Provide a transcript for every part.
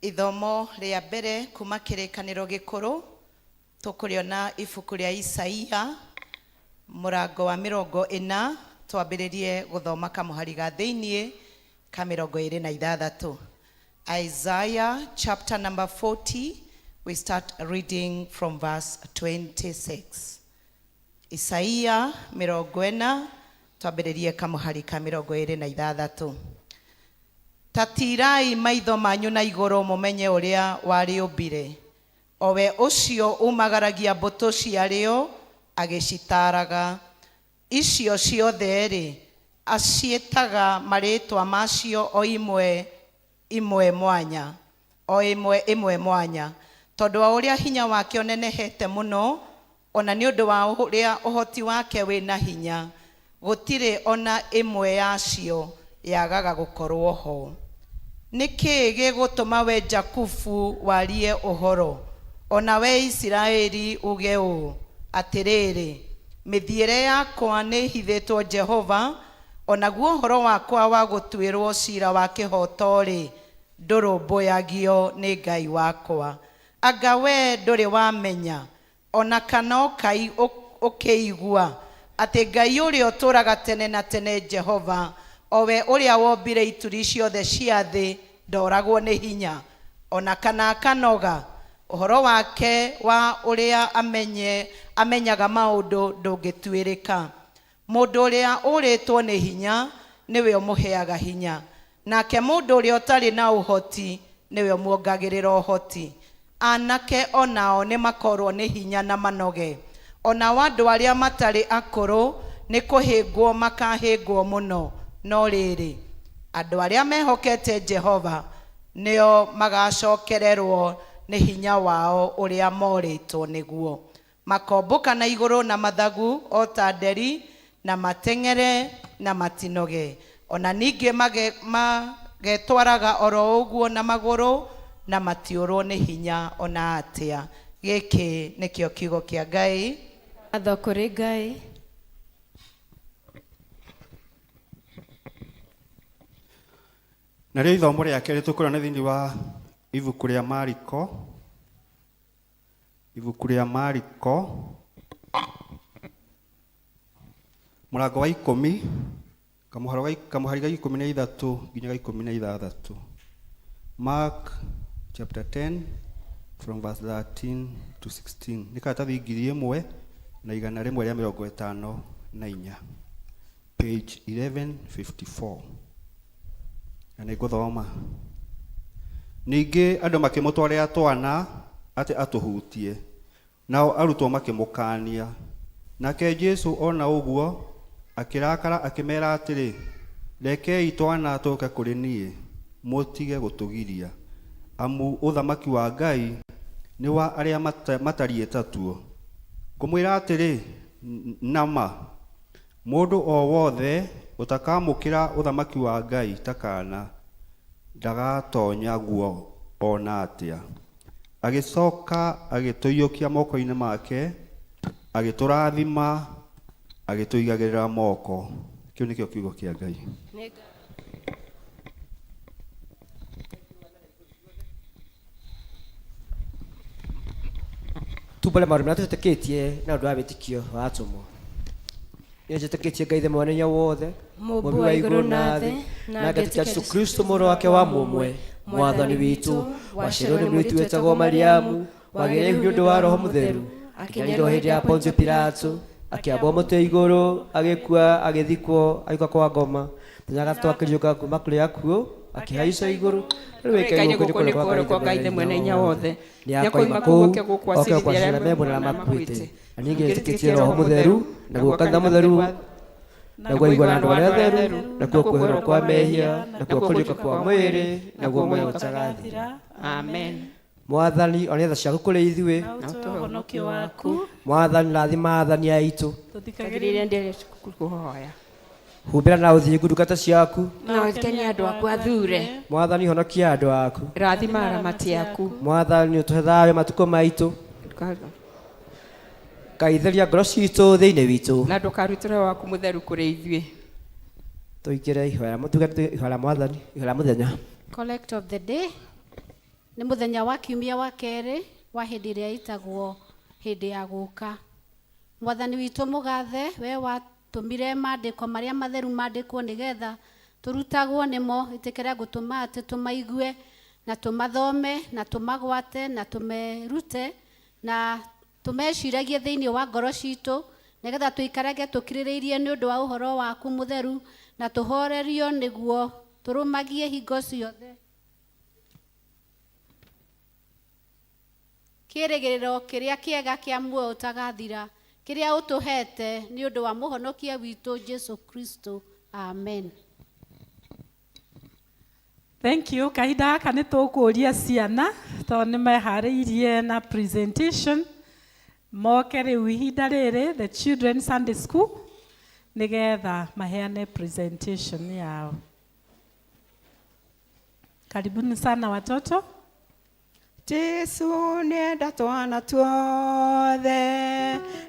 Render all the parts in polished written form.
Ithomo ria mbere kuma kĩrĩkanĩro gĩkũrũ tũkũrĩona ibuku rĩa Isaia mũrango wa 40 twambĩrĩrie gũthoma kamũhari ga thĩinĩ ka 26. Isaiah chapter number 40, we start reading from verse 26. Isaia 40 twambĩrĩrie kamũhari ka 26. Tatirai maitho manyu na igũrũ mũmenye ũrĩa warĩũmbire. Owe ũcio umagaragia mbũtũ ciarĩo agĩcitaraga. Icio ciothe aciĩtaga marĩtwa macio o imwe mwanya. O imwe mwanya. Tondũ wa ũrĩa hinya wake ũnenehete mũno, ona nĩ ũndũ wa ũrĩa ũhoti wake wĩna hinya, gũtirĩ ona ĩmwe yacio yagaga gũkorwo ho. Nĩkĩ gĩgũtũma we Jakubu warie ũhoro, ona we Isiraeli uge ũũ atĩrĩrĩ, mĩthiĩre yakwa nĩ hithĩtwo Jehova, onaguo ũhoro wakwa wa gũtuĩrwo ciira wa kĩhoto-rĩ ndũrũmbũyagio nĩ Ngai wakwa. Anga we ndũrĩ wamenya, ona kana ũkai ũkĩigua atĩ Ngai ũrĩa ũtũũraga tene na tene Jehova, owe ũrĩa wombire ituri ciothe cia thĩ ndoragwo nĩ hinya, ona kana akanoga. Ũhoro wake wa ũrĩa amenyaga maũndũ ndũngĩtuĩrĩka. Mũndũ ũrĩa ũrĩtwo nĩ hinya nĩwe ũmũheaga hinya, nake mũndũ ũrĩa ũtarĩ na ũhoti nĩwe ũmuongagĩrĩra ũhoti. Anake onao nĩ makorwo nĩ hinya na manoge, ona andũ arĩa matarĩ akũrũ nĩ kũhĩngwo makahĩngwo mũno. No rĩrĩ, andũ arĩa mehokete Jehova nĩo magacokererwo nĩ hinya wao ũrĩa morĩtwo nĩguo. Makombũka na igũrũ na mathagu o ta nderi, na mateng'ere na matinoge. Ona ningĩ magetwaraga oro ũguo na magũrũ, na matiũrwo nĩ hinya ona atĩa. Gĩkĩ nĩkĩo kiugo kĩa Ngai. Watho kũrĩ Ngai. Na rĩu ithomo rĩa kerĩ tũkũrona thĩinĩ wa ibuku rĩa Mariko. Ibuku rĩa Mariko mũrango wa 10 kamuhari ga 13 nginya ga 16. Mark chapter 10 from verse 13 to 16. Nĩ karatathi 1154 page 1154. Na nĩngũthoma. Ningĩ andũ makĩmũtwarĩra twana atĩ atũhutie, nao arutwo makĩmũkaania. Nake Jesu ona ũguo akĩrakara akĩmera atĩrĩ, rekei twana tũũke kũrĩ niĩ, mũtige gũtũgiria, amu ũthamaki wa Ngai nĩ wa arĩa matariĩ tatuo. Ngũmwĩra atĩrĩ, nama mũndũ o wothe ũtakamũkĩra ũthamaki wa Ngai ta kaana ndagatonya guo ona atĩa. Agĩcoka agĩtũiyũkia moko-inĩ make, agĩtũrathima, agĩtũigagĩrĩra moko. Kĩu nĩkĩo kiugo kĩa Ngai. Tupale maũndũ marĩa tũtĩkĩtie na ũndũ wa wĩtĩkio wa atũmwo. Nĩ njĩtĩkĩtie Ngai Ithe Mwenenya wothe, Mũmbi wa igũrũ na thĩ, na ngetĩkia Jesũ Kristo mũrũ wake wa mũmwe, Mwathani witũ, waciarwo nĩ mũirĩtu wetagwo Mariamu, wagĩire nĩ ũndũ wa Roho Mũtheru, akĩnyarirwo hĩndĩ ya Pontio Pilato, akĩambwo mũtĩ igũrũ, agĩkua, agĩthikwo, agĩũka kwa ngoma, mũthenya wa gatatũ akĩriũka kuuma kũrĩ akuũ, akĩhaica igũrũ. Rĩu gũkũ nĩ kũrĩkwo Ngai Ithe Mwenenya wothe, nĩakoima kũu oke kwacira memo na makuĩte. Na ningĩ njĩtĩkĩtie Roho Mũtheru, naguo kanitha mũtheru, naguo igua na andũ arĩa atheru, nakuo kwĩhĩrwo kwa mehia, nakuo kũriũka kwa mwĩrĩ, naguo muoyo ũtagathira. Amen. Mwathani one tha ciaku kũrĩ ithuĩ, na ũtũhe ũhonokio waku. Mwathani rathima athani aitũ, tũthikagĩrĩria ndĩrĩ kũhoya. Humbĩra na ũthiĩ ndungata ciaku, na ũthikanie andũ aku athure. Mwathani honokia andũ aku, rathima aramati aku. Mwathani ũtũhe thayũ matukũ maitũ, Kaithĩria ngoro citũ thĩinĩ witũ, na ndũkarutĩre waku mũtheru kũrĩ ithuĩ. Tũingĩre ihoya Mwathani, ihoya mũthenya. Collect of the day. nĩ mũthenya wa kiumia wa kerĩ wa hĩndĩ ĩrĩa ĩtagwo hĩndĩ ya gũka. Mwathani witũ mũgathe, we watũmire maandĩko marĩa matheru maandĩkwo nĩgetha tũrutagwo nĩmo, ĩtĩkĩre gũtũma atĩ tũmaigue na tũmathome na tũmagwate na tũmerute na tũmeciragie thĩinĩ wa ngoro citũ, nĩgetha tũikarage tũkirĩrĩirie nĩ ũndũ wa ũhoro waku mũtheru na tũhorerio nĩguo tũrũmagie hingo ciothe kĩrĩgĩrĩro kĩrĩa kĩega kĩa muoyo ũtagathira kĩrĩa ũtũhete nĩ ũndũ wa mũhonokia witũ Jesu Kristo. Amen. Thank you. Kahinda gaka nĩ tũkũria ciana tondũ nĩ meharĩirie na presentation. Moke rĩu ihinda rĩrĩ the children Sunday school nĩgetha maheane presentation yao. Karibuni sana watoto. Jesu nĩenda twana tuothe,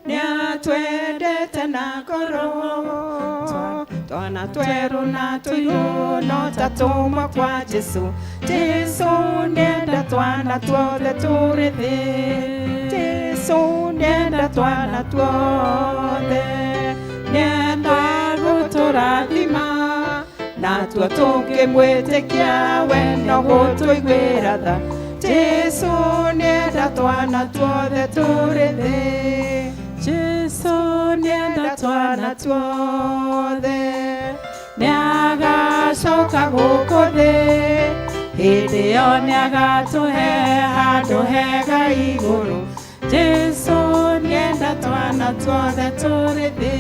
nĩatwendete na ngoro, twana twerũ na tũirũ no ta tũmwe kwa Jesu. Jesu nĩenda twana tuothe tũrĩ thĩ, Jesu nĩenda twana tuothe, nĩenda gũtũrathima natuo tũngĩmwĩtĩkia we no gũtũiguĩra tha. Jesu nĩenda twana tuothe tũrĩ thĩ, Jesu nĩenda twana tuothe, nĩagacoka gũkũ thĩ, hĩndĩ ĩyo nĩagatũhe handũ hega igũrũ. Jesu nĩenda twana tuothe tũrĩ thĩ.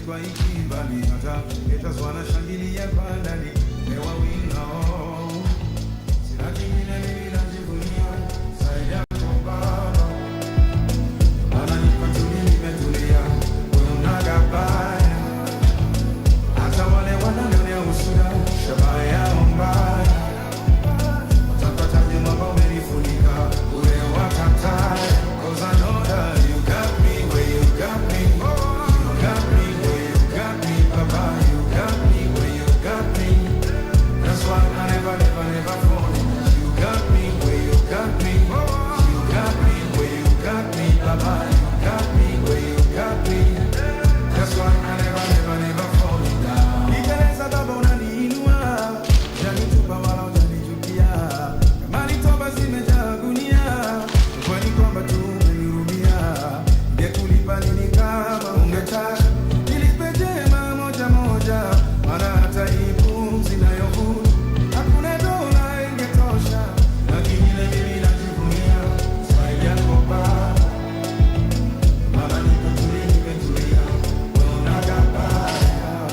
kwa ikibali hata etazwa na shangilia kwa ndani ewa wingao sina kingine mimi najivunia zaidi yako Baba maana niko tuli nimetulia wewe unagabaya hata wale wananionea usuda shabaha yao mbaya watapataje mwamba umenifunika ule wakataya cause I know that you got me where you got me. That's why I never fall. You got me where you got me. You got me where you got me, Baba. You got me where you got me. That's why I never fall down. Nikeleza baba unaniinua, janitupa wala hujanichukia. Kama ni toba zimejaa gunia, kwani kwamba tu umenihurumia. Ningekulipa nini kama ungetaka? Nilipe jema moja moja, maana hata hii pumzi nayovuta hakuna dola ingetosha, lakini ile mimi najivunia zaidi yako Baba. Maana nimetulia, wewe unagabaya,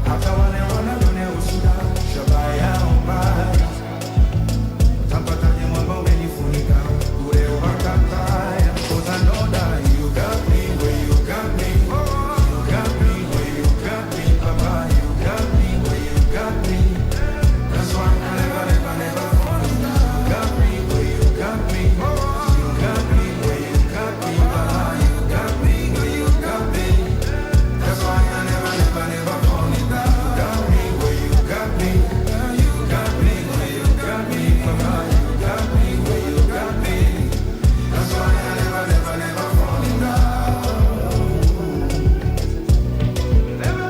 hata wale wananionea usuda shabaha yao mbaya. Utapataje mwamba umenifunika ule wakataya, cause I know that you got me where you got me. You got me where you got me, Baba. You got me where you got me. That's why I never fall down. You got me where you got me. You got me where you got me, Baba. You got me where you got me. That's why I never fall down. You got me where you got me. You got me where you got me, Baba. You got me where you got me. That's why I never fall down. That's why I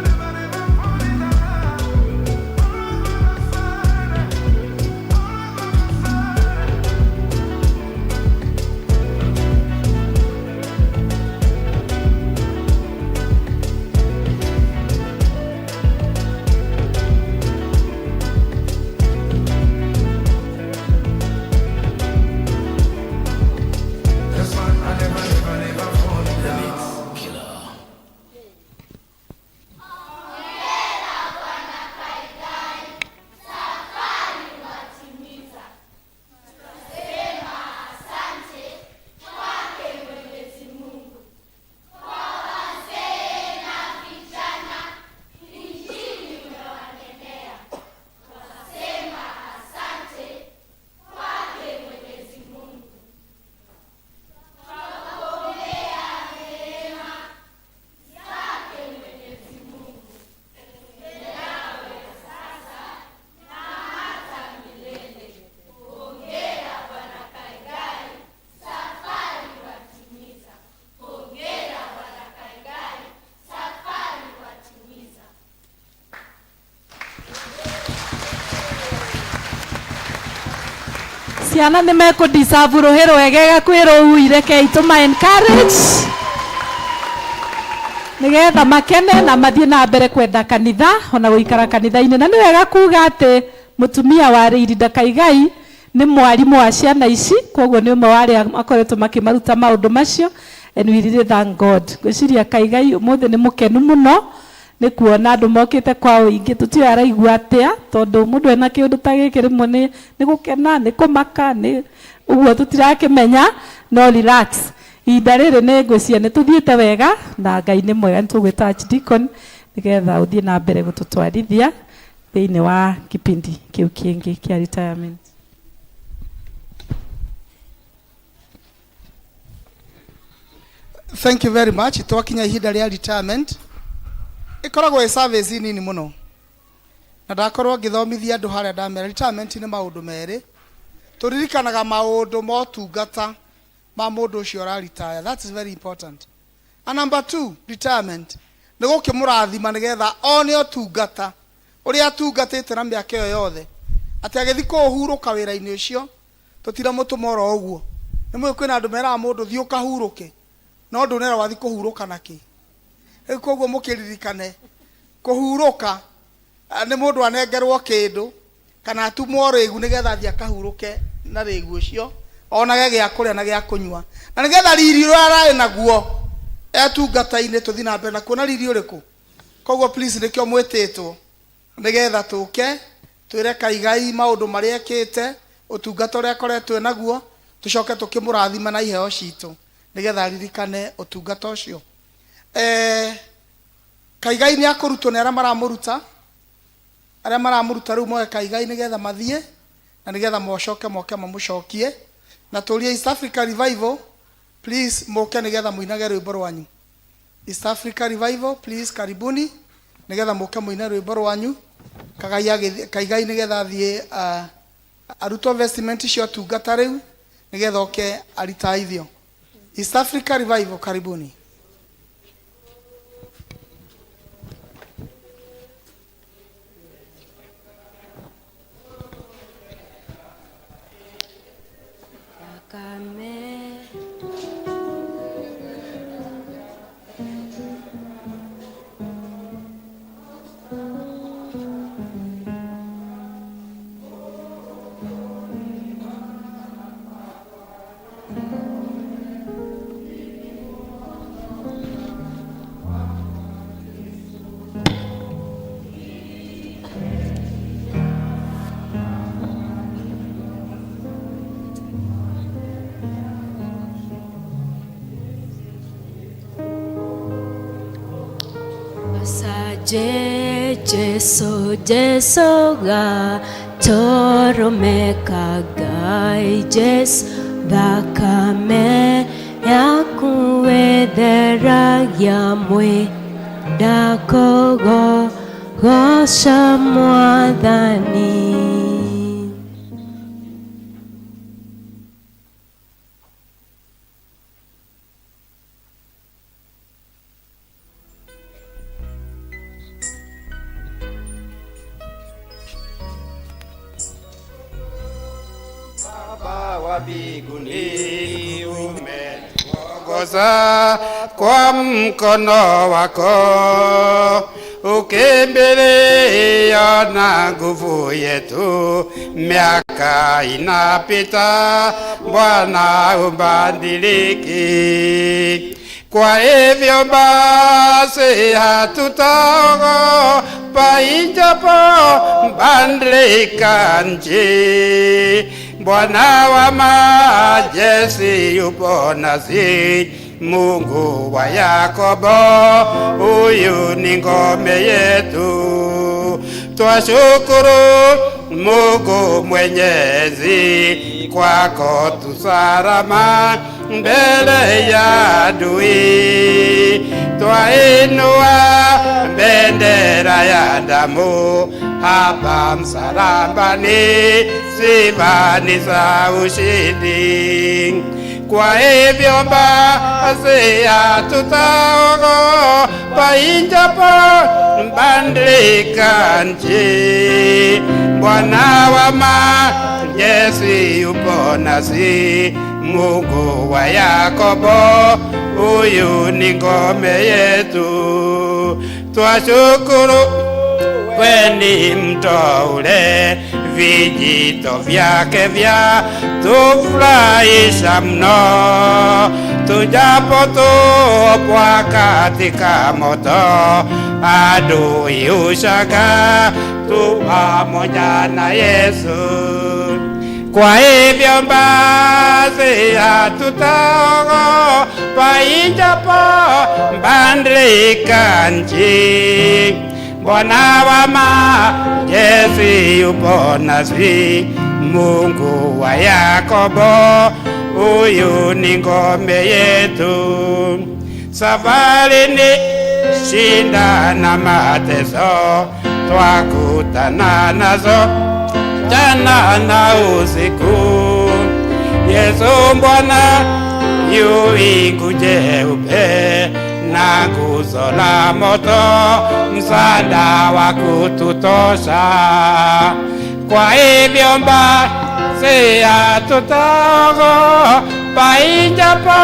never fall down. ciana nä mekå deserve rå hä rwegega kwä rå uire kei tå ma encourage nä getha makene na mathiä na mbere kwenda kanitha ona gå ikara kanitha-inä na nä wega kuga atä må tumia warä iri Ndakaigai nä mwarimå wa ciana ici koguo nä å mwe warä a makoretwo makä maruta maå ndå macio and we really thank God ngwä ciria Kaigai å må thä nä må kenu må no nä kuona andå mokä te kwa å ingä tå tiå araigua atä a tondå må ndå ena kä å ndå ta gä kä rä mwe nä gå kena nä kå maka å guo tå tirakä menya no relax ihinda rä rä nä ngwä cia nä tå thiä te wega na Ngai nä mwega nä tå gwä ta Archdeacon nä getha å thiä na mbere gå tå twarithia thä inä wa kipindi kä u kä ngä kä a retirement. Thank you very much. Twakinya ihinda rĩa retirement. Ikoragwo service nini muno. Na ndakorwo ngithomithia andũ harĩa ndamera retirement nĩ maũndũ merĩ. Tũririkanaga maũndũ motungata ma mũndũ ũcio ra retire. That is very important. And number 2, retirement. Nĩ gũkĩmũrathima nĩgetha one ũtungata ũrĩa atungatĩte na mĩaka ĩyo yothe. Atĩ agĩthiĩ kũhurũka wĩra-inĩ ũcio tũtiramũtũma oro ũguo. Nĩ mũĩ kwĩna andũ meraga mũndũ thiĩ ũkahurũke. No ndũnera wathi kũhurũka nakĩ. Rĩu koguo mũkĩririkane kũhurũka nĩ mũndũ anengerwo kĩndũ kana atumwo rĩgu nĩgetha athiĩ akahurũke na rĩgu ũcio onage gĩa kũrĩa na gĩa kũnyua na nĩgetha riri ũrĩa ararĩ naguo etungata-inĩ tũthi na mbere na kuona riri ũrĩkũ. Koguo please nĩkĩo mwĩtĩtwo nĩgetha tũke twĩre Kaigai maũndũ marĩa ekĩte, ũtungata ũrĩa akoretwo naguo, tũcoke tũkĩmũrathima na iheo citũ nĩgetha ririkane ũtungata ũcio. Kaigai nĩ akũrutwo nĩ arĩa maramũruta rĩu moe Kaigai nĩgetha mathiĩ na nĩgetha mocoke moke mamũcokie na tũrie East Africa Revival please moke nĩgetha mũinage rwĩmbo rwanyu. East Africa Revival please karibuni nĩgetha moke mũine rwĩmbo rwanyu. Kaigai nĩgetha athiĩ arutwo vestment cio tungata rĩu nĩgetha oke aritaithio. East Africa Revival karibuni. Jesu ga toromeka gai Jesu thakame yaku wetheragia mwenda kũgogoca Mwathani. Mbinguni umeongoza kwa mkono wako, ukimbilia na nguvu yetu. Miaka inapita, Bwana ubadiliki. Kwa hivyo basi hatutaogopa ijapo badilika nchi. Bwana wa majeshi yupo nasi, Mungu wa Yakobo, huyu ni ngome yetu. Twashukuru Mungu Mwenyezi, kwako tusalama mbele ya adui. Twainua bendera ya damu hapa msalabani, sifa za ushindi. Kwa hivyo basi hatutaogopa ijapo badilika nchi. Bwana wa majeshi yupo nasi, Mungu wa Yakobo, huyu ni ngome yetu. Twashukuru weni mto ule, vijito vyake vya tufurahisha mno. Tujapotupwa katika moto, adui hushangaa tu pamoja na Yesu. Kwa hivyo basi hatutaogopa ijapo badilika nchi. Bwana wa majeshi yupo nasi, Mungu wa Yakobo, huyu ni ngome yetu. Safari ni shinda na mateso, twakutana nazo jana na usiku. Yesu Bwana yu wingu jeupe na nguzo la moto, msaada wa kututosha. Kwa hivyo basi hatutaogopa ijapo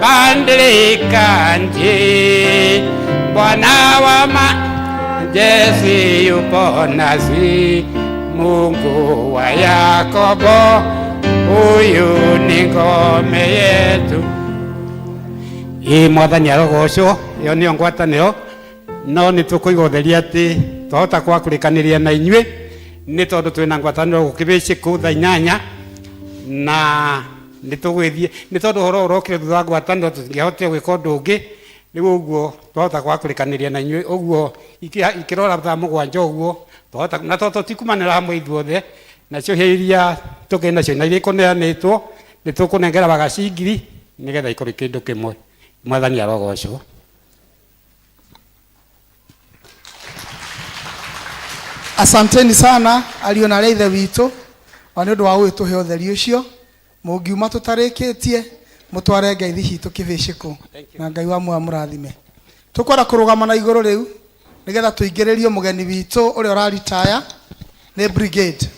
badilika nchi. Bwana wa majeshi yupo nasi, Mungu wa Yakobo, huyu ni ngome yetu. mwathani arogocwo iyo nio ngwataniro no ni tukuiga utheri ati twahota kwakurikaniria na inyui ni tondu twina ngwataniro gukibici ku thaa 8 na nitugwithie ni tondu horo urokire thutha ngwataniro tutingihotire gwika undu ungi riu uguo twahota kwakurikaniria na inyui uguo ikirora thaa 7 uguo twahota na toto tikumanira hamwe ithuothe nacio hiria tukina cio na iria ikuneanitwo ni tukunengera bagacingiri nigetha ikore kindu kimwe. Mwathani arogocwo. Asanteni sana aliona leithe witũ ona nĩ ũndũ wa gwĩtũhe ũtheri ũcio. Mũngiuma tũtarĩkĩtie mũtware ngeithi citũ kĩbĩcĩkũ na Ngai wa muoyo mũrathime. Tũkwenda kũrũgama na igũrũ rĩu nĩgetha tũingĩrĩrie mũgeni witũ ũrĩa ũraritaya nĩ brigade.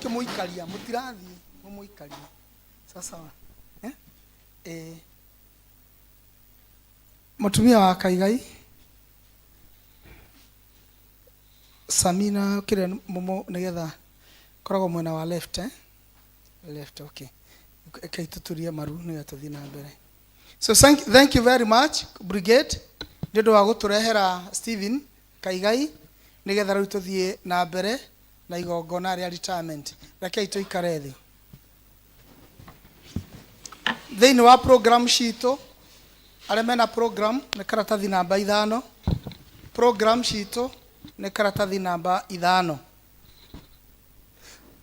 Muikalia mutirathi muikalia sasa mutumia wa Kaigai Samina kire mumo nigetha koragwo mwena wa left left okay kaituturia maru ni atuthi na mbere. So thank you very much brigade ndio wa guturehera Stephen Kaigai nigetha riu tuthie na mbere na igongona rĩa retirement. Rekei tuikare thĩ. Thĩinĩ wa program citũ arĩa mena program nĩ karatathi namba 5. Program citũ nĩ karatathi namba 5.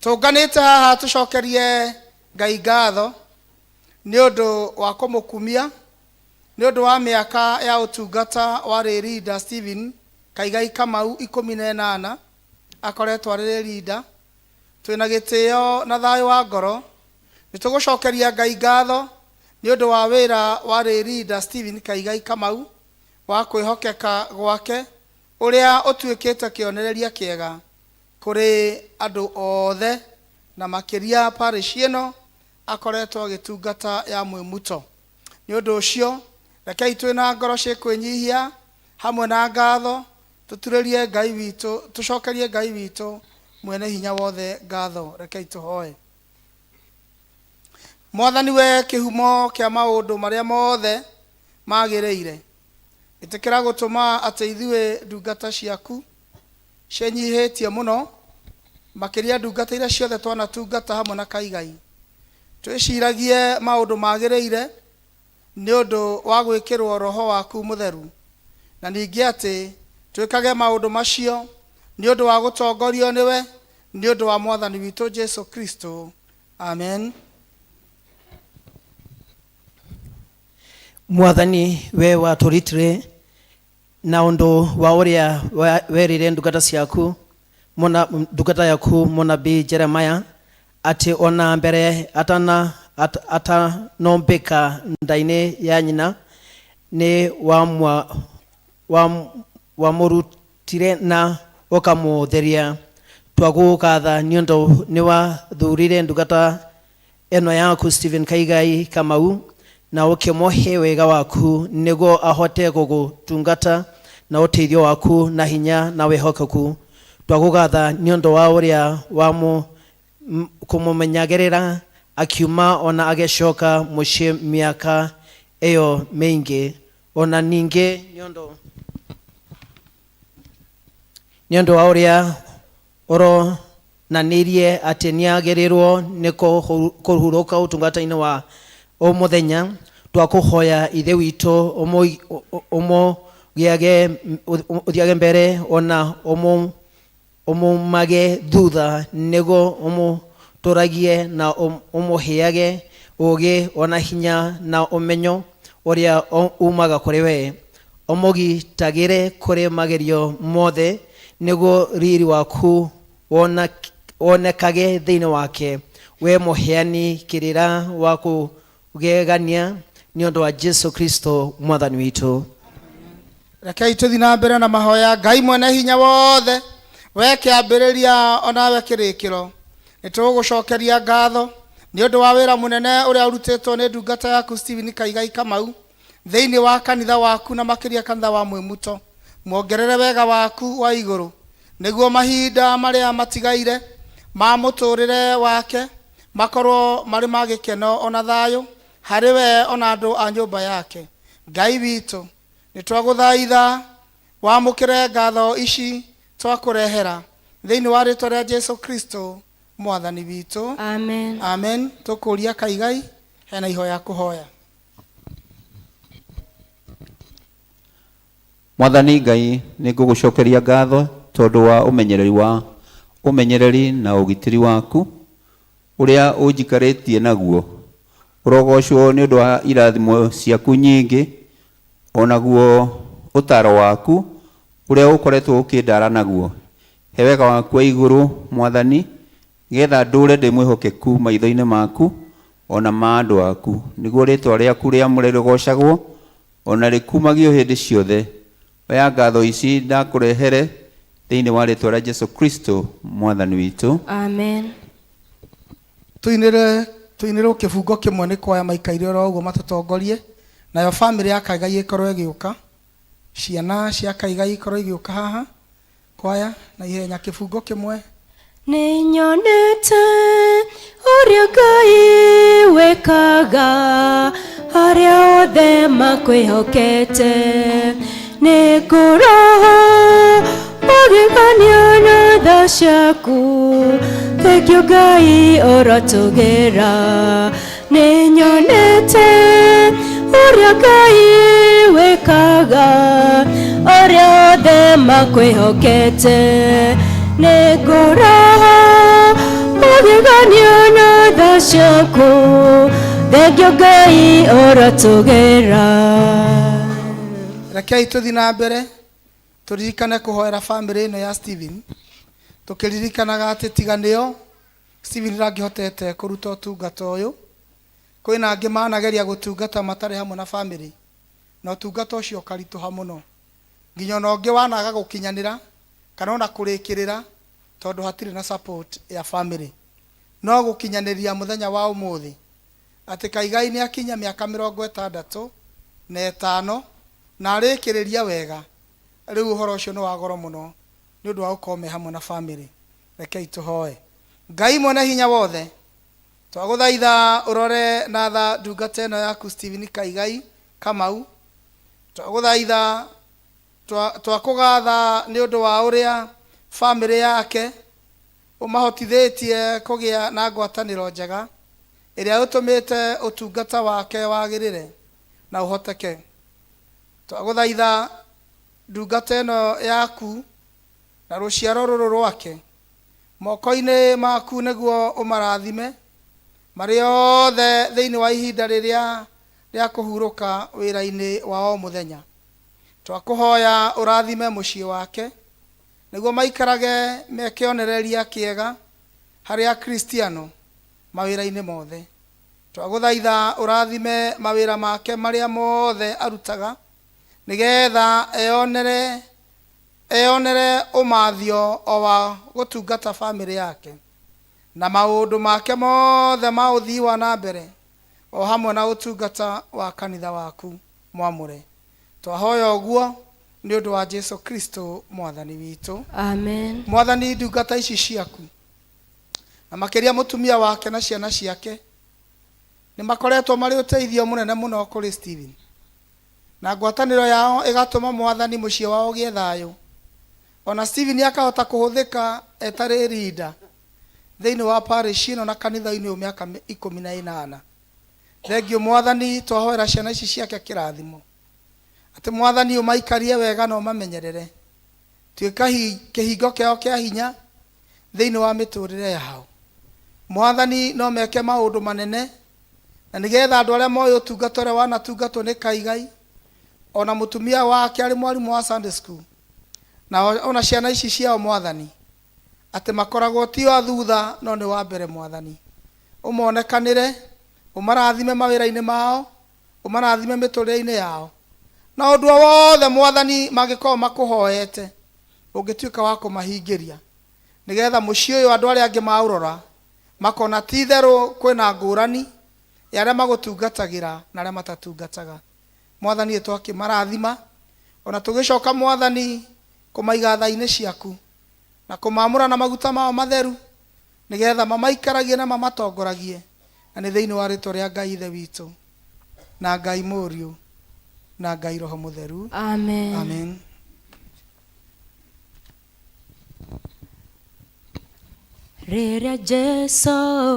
Tũnganĩte haha tũcokerie Ngai ngatho nĩ ũndũ wa kũmũkumia nĩ ũndũ wa mĩaka ya ũtungata wa leader Stephen Kaigai Kamau 18 akoretwo arĩ leader. Twina gĩtĩo na thayũ wa ngoro nĩtũgũcokeria Ngai ngatho nĩ ũndũ wa wĩra wa leader Stephen Kaigai Kamau wa kwĩhokeka gwake ũrĩa ũtuĩkĩte kĩonereria kĩega kũrĩ andũ othe na makĩria parish ĩno akoretwo agĩtungata ya mwĩmuto. Nĩ ũndũ ũcio rekei twĩna ngoro cikwĩnyihia hamwe na ngatho tuturĩrie Ngai witũ tucokerie Ngai witũ mwene hinya wothe ngatho. Rekei tũhoe. Mwathani we kĩhumo kĩa maũndũ marĩa mothe magĩrĩire ĩtĩkĩra gũtũma atĩ ithuĩ ndungata ciaku cianyihĩtie mũno makĩria ndungata iria ciothe twanatungata hamwe na Kaigai twĩciragie maũndũ magĩrĩire nĩ ũndũ wa gwĩkĩrwo roho waku mũtheru na ningĩ atĩ twĩkage maũndũ macio nĩ ũndũ wa gũtongorio nĩwe nĩ ũndũ wa mwathani witũ Jesu Kristo. Amen. Mwathani we watũritire na ũndũ wa ũrĩa werire ndungata ciaku ndungata yaku mũnabii Jeremiah atĩ ona mbere atanombĩka nda-inĩ ya nyina nĩ wamũrutire na ũkamũtheria. Twagũgatha nĩ ũndũ nĩ wathurire ndungata ĩno yaku Stephen Kaigai Kamau na ũkĩmũhe wega waku nĩguo ahote gũgũtungata na ũteithio waku na hinya na wĩhokeku. Twagũgatha nĩ ũndũ wa ũrĩa kũmũmenyagĩrĩra akiuma ona agecoka muciĩ mĩaka ĩyo mĩingĩ. Ona ningĩ nĩ ũndũ wa ũrĩa ũronanirie atĩ nĩagĩrĩirwo nĩ kũhurũka ũtungata-inĩ wa o mũthenya, twakũhoya Ithe witũ ũthiage mbere ona ũmumage thutha nĩguo ũmũtũragie na ũmũheage ũgĩ ona hinya na ũmenyo ũrĩa umaga kũrĩ we, ũmũgitagĩre kũrĩ magerio mothe nĩguo riri waku wonekage thĩinĩ wake, we mũheani kĩrĩra wa kũgegania, nĩ ũndũ wa Jesu Kristo mwathani witũ. Rekei tũthiĩ na mbere na mahoya. Ngai mwene hinya wothe, we kĩambĩrĩria onawe kĩrĩkĩro, nĩtũgũcokeria ngatho nĩ ũndũ wa wĩra mũnene ũrĩa ũrutĩtwo nĩ ndungata yaku Stephen Kaigai Kamau thĩinĩ wa kanitha waku, na makĩria kanitha wa Mwĩmuto. Muongerere wega waku wa igũrũ, nĩguo mahinda marĩa matigaire ma mũtũrĩre wake makorwo marĩ ma gĩkeno ona thayũ harĩ we ona andũ a nyũmba yake. Ngai witũ, nĩtwagũthaitha wamũkĩre ngatho ici twakũrehera thĩinĩ wa rĩtwa rĩa Jesu Kristo mwathani witũ. Amen. Amen. Tũkũria Kaigai hena ihoya kũhoya. Mwathani Ngai, nĩngũgũcokeria ngatho tondũ wa ũmenyereri na ũgitĩri waku ũrĩa ũnjikarĩtie naguo. Ũrogocwo nĩ ũndũ wa irathimo ciaku nyingĩ, onaguo ũtaro waku ũrĩa ũkoretwo ũkĩndara naguo. He wega waku wa igũrũ Mwathani, getha ndũre ndĩ mwĩhokeku maitho-inĩ maku ona ma andũ aku, nĩguo rĩtwa rĩaku rĩamũre rĩgocagwo ona rĩkumagio hĩndĩ ciothe. Oya ngatho ici ndakũrehere thĩinĩ wa rĩtwa rĩa Jesu Kristo mwathani witũ. Amen. Tuinĩrwo kĩbungo kĩmwe nĩ kwaya maikaire oro ũguo matũtongorie, nayo family ya Kaigai ĩkorwo ĩgĩũka, ciana cia Kaigai ikorwo igĩũka haha kwaya na ihenya kĩbungo kĩmwe. Nĩnyonete ũrĩa Ngai wekaga arĩa othe makwĩhokete, nĩngũroho magegania na tha ciaku, thengio Ngai ũrotũgĩra. Nĩnyonete ũrĩa Ngai wekaga arĩa othe makwĩhokete, nĩngũroho magegania na tha ciaku, thengio Ngai ũrotũgĩra. Rekei tũthiĩ na mbere tũririkane kũhoera family ĩno ya Stephen, tũkĩririkanaga atĩ tiga nĩo Stephen ndangĩhotete kũruta ũtungata ũyũ. Kwĩna angĩ manageria gũtungata matarĩ hamwe na family, na ũtungata ũcio ũkaritũha mũno, nginya ona ũngĩ wanaga gũkinyanĩra kana ona kũrĩkĩrĩra tondũ hatirĩ na support ya family. No gũkinyanĩria mũthenya wa ũmũthĩ atĩ Kaigai nĩ akinya mĩaka 65 na arĩkĩrĩria wega, rĩu ũhoro ũcio nĩ wa goro mũno nĩ ũndũ wa gũkorwo me hamwe na family. Rekei tũhoe. Ngai mwene hinya wothe, twagũthaitha ũrore na tha ndungata ĩno yaku Stephen Kaigai Kamau, twagũthaitha twakũgatha nĩ ũndũ wa ũrĩa family yake ũmahotithĩtie kũgĩa na ngwatanĩro njega ĩrĩa ũtũmĩte ũtungata wake wagĩrĩre na ũhoteke. Twagũthaitha ndungata ĩno yaku na rũciaro rũrũ rwake moko-inĩ maku nĩguo ũmarathime marĩ othe thĩinĩ wa ihinda rĩrĩa rĩa kũhurũka wĩra-inĩ wa o mũthenya. Twakũhoya ũrathime mũciĩ wake nĩguo maikarage mekĩonereria kĩega harĩ Akristiano mawĩra-inĩ mothe. Twagũthaitha ũrathime mawĩra make marĩa mothe arutaga, nĩgetha eonere ũmathio o wa gũtungata family yake na maũndũ make mothe ma ũthii wa na mbere o hamwe na ũtungata wa kanitha waku mwamũre. Twahoya ũguo nĩ ũndũ wa Jesu Kristo mwathani witũ. Amen. Mwathani ndungata ici ciaku na makĩria mũtumia wake na ciana ciake nĩ makoretwo marĩ ũteithio mũnene mũno kũrĩ Stephen, na ngwatanĩro yao ĩgatũma Mwathani mũciĩ wao ũgĩe thayũ. Ona Stephen akahota kũhũthĩka etarĩ leader thĩinĩ wa parish ĩno na kanitha-inĩ ũyũ mĩaka 18. Thengio Mwathani, twahoera ciana ici ciake kĩrathimo, atĩ Mwathani ũmaikarie wega na ũmamenyerere, tuĩka kĩhingo kĩao kĩa hinya thĩinĩ wa mĩtũrĩre yao. Mwathani no meke maũndũ manene, na nĩgetha andũ arĩa moĩ ũtungata ũrĩa wanatungatwo nĩ Kaigai, ona mũtumia wake arĩ mwarimu wa Sunday school, na ona ciana ici ciao Mwathani, atĩ makoragwo ti wa thutha no nĩ wa mbere. Mwathani ũmonekanĩre, ũmarathime mawĩra-inĩ mao, ũmarathime mĩtũrĩre-inĩ yao, na ũndũ wothe Mwathani mangĩkorwo makũhoete ũngĩtuĩka wa kũmahingĩria, nĩgetha mũciĩ ũyũ andũ arĩa angĩ maũrora makona ti therũ kwĩna ngũrani ya arĩa magũtungatagĩra na arĩa matatungataga. Mwathani twakĩmarathima, ona tũgĩcoka Mwathani kũmaiga tha-inĩ ciaku na kũmamũra na maguta mao matheru, nĩgetha mamaikaragie na mamatongoragie, na nĩ thĩinĩ wa rĩtwa rĩa Ngai Ithe witũ na Ngai Mũriũ na Ngai Roho Mũtheru. Amen. Amen. Rĩrĩa Jesu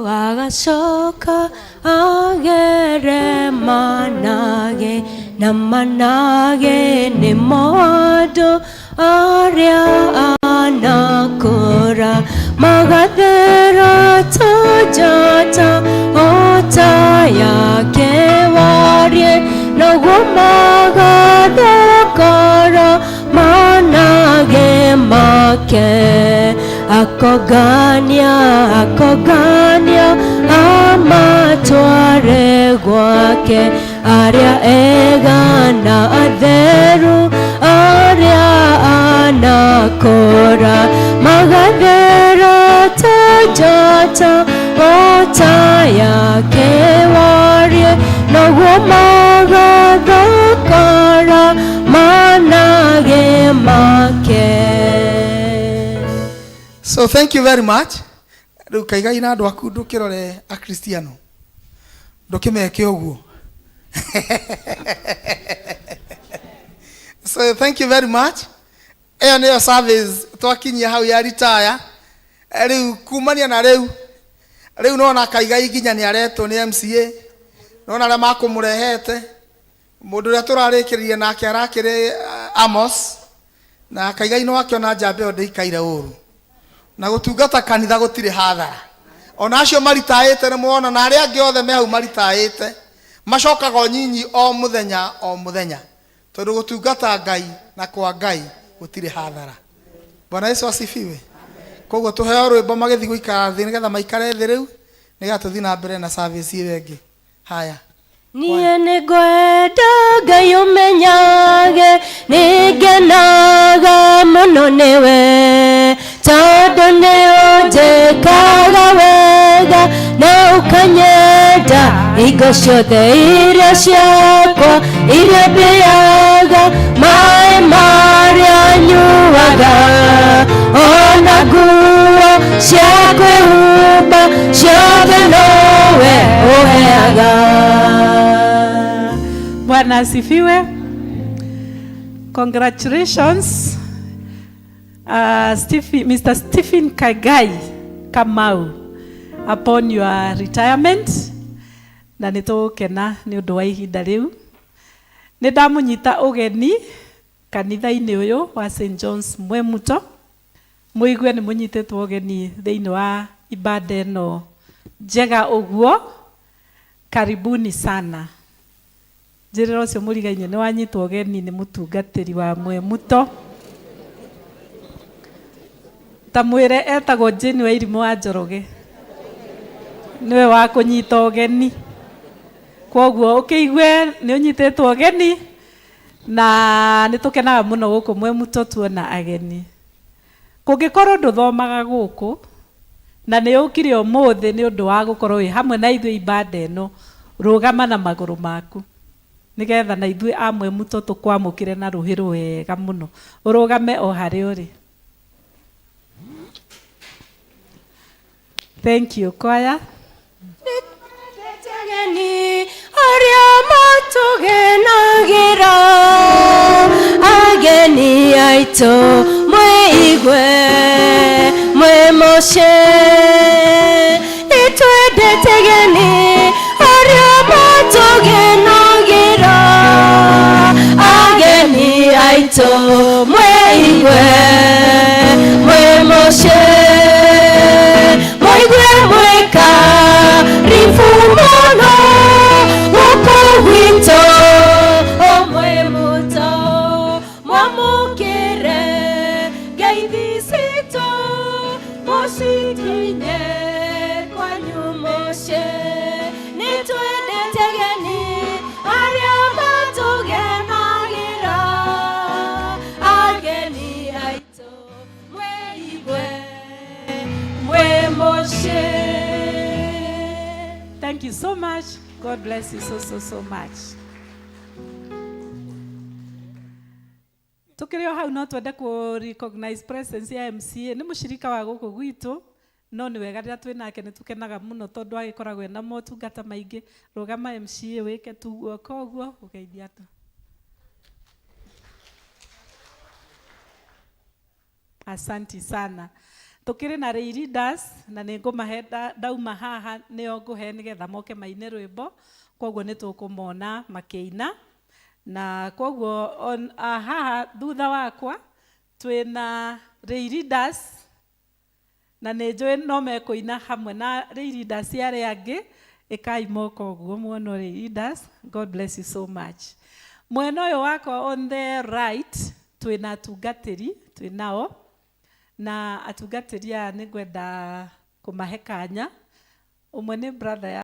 agacoka agere manage na manage nĩmo andũ arĩa anakũra magathera ta njata o ta yake warie naguo magathakara manage make akogania amatware gwake arĩa ega na atheru arĩa anakũra magathera ta njata o ta yake warie naguo magathakara manage make. So thank you very much. Rĩu Kaigai na andũ aku ndũkĩrore akristiano ndũkĩmeke ũguo. So thank you very much. Ĩyo nĩyo service twakinyia hau ya retire. Rĩu kumania na rĩu nona Kaigai nginya nĩ aretwo nĩ MCA, nona arĩa makũmũrehete mũndũ ũrĩa tũrarĩkĩrĩrie nake arakĩrĩ Amos, na Kaigai no akĩona njamba ĩyo ndĩikaire ũru, na gũtungata kanitha gũtirĩ hathara. Ona acio maritaĩte nĩ muona, na arĩa angĩ othe me hau maritaĩte macokaga nyinyi o mũthenya tondũ gũtungata Ngai na kwa Ngai gũtirĩ hathara. Bwana Yesu asifiwe. Koguo tũheo rwĩmbo magĩthiĩ gũikara thĩ nĩgetha maikare thĩ rĩu nĩgetha tũthiĩ na mbere na service ĩyo ĩngĩ. Haya. Niĩ nĩngwenda Ngai ũmenyage nĩngenaga mũno nĩwe tondũ nĩũnjĩkaga wega na ũkanyenda hingo ciothe iria ciakwa iria ndĩaga maĩ marĩa nyuaga ona nguo cia kwĩhumba ciothe nowe ũheaga. Bwana asifiwe. Congratulations, Mr. Stephen Kaigai Kamau, upon your retirement. Na nĩtũgũkena nĩ ũndũ wa ihinda rĩu. Nĩ ndamũnyita ũgeni kanitha-inĩ ũyũ wa St. John's Mwemuto. Mũigue nĩ mũnyitĩtwo ũgeni thĩinĩ wa ibada ĩno njega ũguo. Karibuni sana. Njĩrĩra ũcio mũrigainĩ nĩ wanyitwo ũgeni nĩ mũtungatĩri wa Mwemuto. Ta mwĩre etagwo Jane wa Irimũ wa Njoroge. Nĩwe wa kũnyita ũgeni. Kwoguo ũkĩigue nĩ ũnyitĩtwo ũgeni na nĩtũkenaga mũno gũkũ Mwemuto tuona ageni. Kũngĩkorwo ndũthomaga gũkũ na nĩ ũkire ũmũthĩ nĩ ũndũ wa gũkorwo wĩ hamwe na ithuĩ ibada ĩno, rũgama na magũrũ maku nĩgetha na ithuĩ a Mwemuto tũkwamũkĩre na rũhĩ rwega mũno. Ũrũgame o harĩa ũrĩ. Thank you, choir. ageni aria matugenagira ageni aito mwiigwe mwimoshe nitwendete ageni aria matugenagira ageni aito mwiigwe mwimoshe mwiigwe mwika rifumono woko wito omwe muto mwamukire geithicito musikinye kwanyu moshe nitwendete ageni aria matugenagira ageni aito mwiigwe mwemoshe. Thank you so much. God bless you so much. Tukirio hau no twende ku recognize presence ya MCA ni mushirika wa guku gwitu no ni wega rira twinake ni tukenaga muno tondu agikoragwo na motungata maingi. Rugama MCA wike tu guoko uguo ugeithia tu. Asanti sana. Tukiri na leaders na ningumahe dauma haha nio nguhe nigetha moke maine rwimbo koguo nitukumona makiina na koguo haha thutha wakwa twina leaders na ninjui no mekuina hamwe na leaders aria angi ikai moko guo muono leaders. God bless you so much. Mwena uyu wakwa on the right twina tungatiri twinao na atungatĩri aya nĩ ngwenda kũmahe kanya. Ũmwe nĩ brother